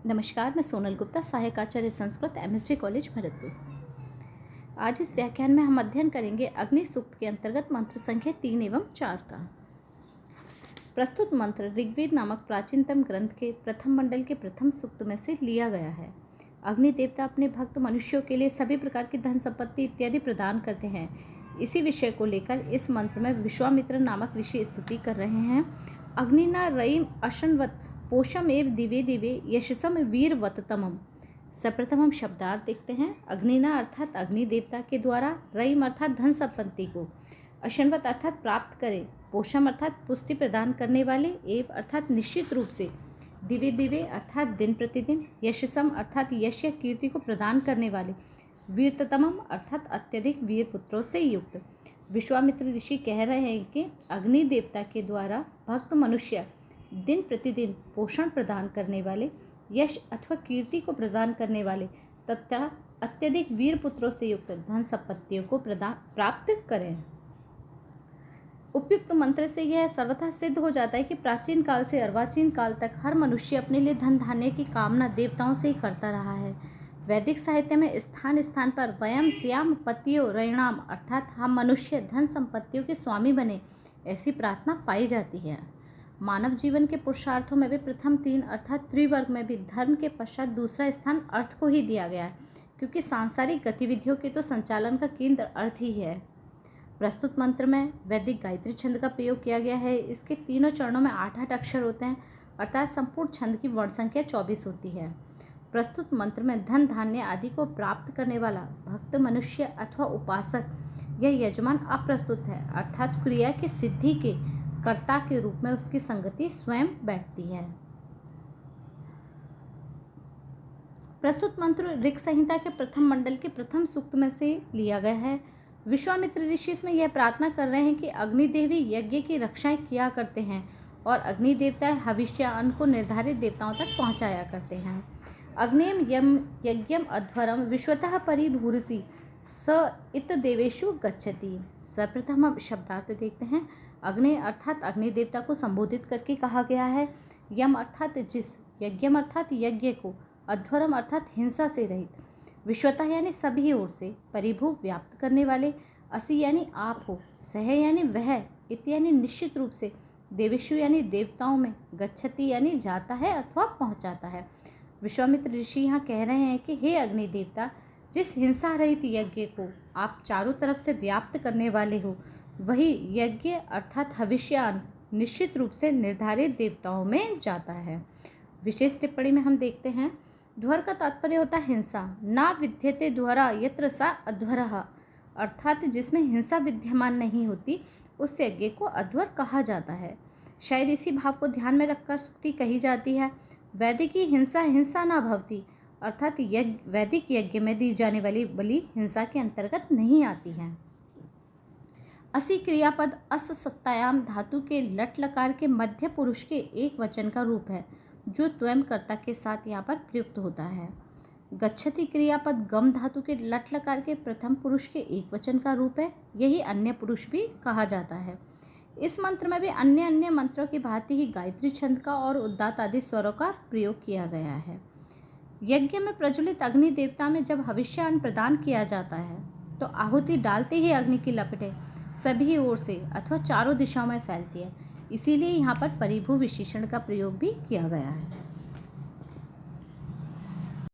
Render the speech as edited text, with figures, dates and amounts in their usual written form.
नमस्कार, मैं सोनल गुप्ता, सहायक आचार्य संस्कृत, एमएसडी कॉलेज भरतपुर। आज इस व्याख्यान में हम अध्ययन करेंगे अग्नि सूक्त के अंतर्गत मंत्र संख्या 3 एवं 4 का। प्रस्तुत मंत्र ऋग्वेद नामक प्राचीनतम ग्रंथ के प्रथम मंडल के प्रथम सूक्त में से लिया गया है। अग्नि देवता अपने भक्त मनुष्यों के लिए सभी प्रकार की धन संपत्ति इत्यादि प्रदान करते हैं। इसी विषय को लेकर इस मंत्र में विश्वामित्र नामक ऋषि स्तुति कर रहे हैं। अग्निना रयिम अशनवत पोषम एव दिवे दिवे यशसम वीरवततमम। सर्वप्रथम हम शब्दार्थ देखते हैं। अग्निना अर्थात अग्नि देवता के द्वारा, रयिम अर्थात धन संपत्ति को, अशनवत अर्थात प्राप्त करे, पोषम अर्थात पुष्टि प्रदान करने वाले, एव अर्थात निश्चित रूप से, दिवे दिवे अर्थात दिन प्रतिदिन, यशसम अर्थात यश या कीर्ति को प्रदान करने वाले, वीरततमम अर्थात अत्यधिक वीर पुत्रों से युक्त। विश्वामित्र ऋषि कह रहे हैं कि अग्नि देवता के द्वारा भक्त मनुष्य दिन प्रतिदिन पोषण प्रदान करने वाले, यश अथवा कीर्ति को प्रदान करने वाले तथा अत्यधिक वीर पुत्रों से युक्त धन संपत्तियों को प्राप्त करें। उपयुक्त मंत्र से यह सर्वथा सिद्ध हो जाता है कि प्राचीन काल से अर्वाचीन काल तक हर मनुष्य अपने लिए धन धान्य की कामना देवताओं से ही करता रहा है। वैदिक साहित्य में स्थान स्थान पर वयम स्याम पतियो रैणाम अर्थात हम मनुष्य धन संपत्तियों के स्वामी बने, ऐसी प्रार्थना पाई जाती है। मानव जीवन के पुरुषार्थों में भी प्रथम 3 अर्थात त्रिवर्ग में भी धर्म के पश्चात दूसरा स्थान अर्थ को ही दिया गया है, क्योंकि सांसारिक गतिविधियों के तो संचालन का केंद्र अर्थ ही है। प्रस्तुत मंत्र में वैदिक गायत्री छंद का प्रयोग किया गया है। इसके तीनों चरणों में 8-8 अक्षर होते हैं, अर्थात संपूर्ण छंद की वर्ण संख्या 24 होती है। प्रस्तुत मंत्र में धन धान्य आदि को प्राप्त करने वाला भक्त मनुष्य अथवा उपासक या यजमान अप्रस्तुत है, अर्थात क्रिया की सिद्धि के कर्ता के रूप में उसकी संगति स्वयं बैठती है। प्रस्तुत मंत्र ऋग संहिता के प्रथम मंडल के प्रथम सूक्त में से लिया गया है। विश्वामित्र ऋषि इसमें यह प्रार्थना कर रहे हैं कि अग्निदेवी यज्ञ की रक्षाएं किया करते हैं और अग्नि देवता हविष्य अन्न को निर्धारित देवताओं तक पहुंचाया करते हैं। अग्निम यम यज्ञम अध्वरम विश्वतः परिभूरसी स इत देवेशु गच्छति। सर्वप्रथम हम शब्दार्थ देखते हैं। अग्नि अर्थात अग्नि देवता को संबोधित करके कहा गया है। यम अर्थात जिस, यज्ञम अर्थात यज्ञ को, अध्वरम अर्थात हिंसा से रहित, विश्वतः यानी सभी ओर से, परिभू व्याप्त करने वाले, असि यानी आप हो, सह यानी वह, इत यानी निश्चित रूप से, देवेशु यानी देवताओं में, गच्छति यानी जाता है अथवा पहुँचाता है। विश्वामित्र ऋषि यहाँ कह रहे हैं कि हे अग्नि देवता, जिस हिंसा रहित यज्ञ को आप चारों तरफ से व्याप्त करने वाले हो, वही यज्ञ अर्थात हविष्यान निश्चित रूप से निर्धारित देवताओं में जाता है। विशेष टिप्पणी में हम देखते हैं, ध्वर का तात्पर्य होता है हिंसा। ना विद्यते ध्वरा यत्र सा अध्वरः, अर्थात जिसमें हिंसा विद्यमान नहीं होती उस यज्ञ को अध्वर कहा जाता है। शायद इसी भाव को ध्यान में रखकर सूक्ति कही जाती है, वैदिकी हिंसा हिंसा ना भवती, अर्थात वैदिक यज्ञ में दी जाने वाली बलि हिंसा के अंतर्गत नहीं आती है। असि क्रियापद अस सत्तायाम धातु के लट लकार के मध्य पुरुष के एक वचन का रूप है, जो त्वयं कर्ता के साथ यहाँ पर प्रयुक्त होता है। गच्छति क्रियापद गम धातु के लट लकार के प्रथम पुरुष के एक वचन का रूप है, यही अन्य पुरुष भी कहा जाता है। इस मंत्र में भी अन्य अन्य मंत्रों की भांति ही गायत्री छंद का और उद्दात आदि स्वरों का प्रयोग किया गया है। यज्ञ में प्रज्वलित अग्नि देवता में जब हविष्यान्न प्रदान किया जाता है तो आहुति डालते ही अग्नि की लपटें सभी ओर से अथवा चारों दिशाओं में फैलती है, इसीलिए यहाँ पर परिभू विशेषण का प्रयोग भी किया गया है।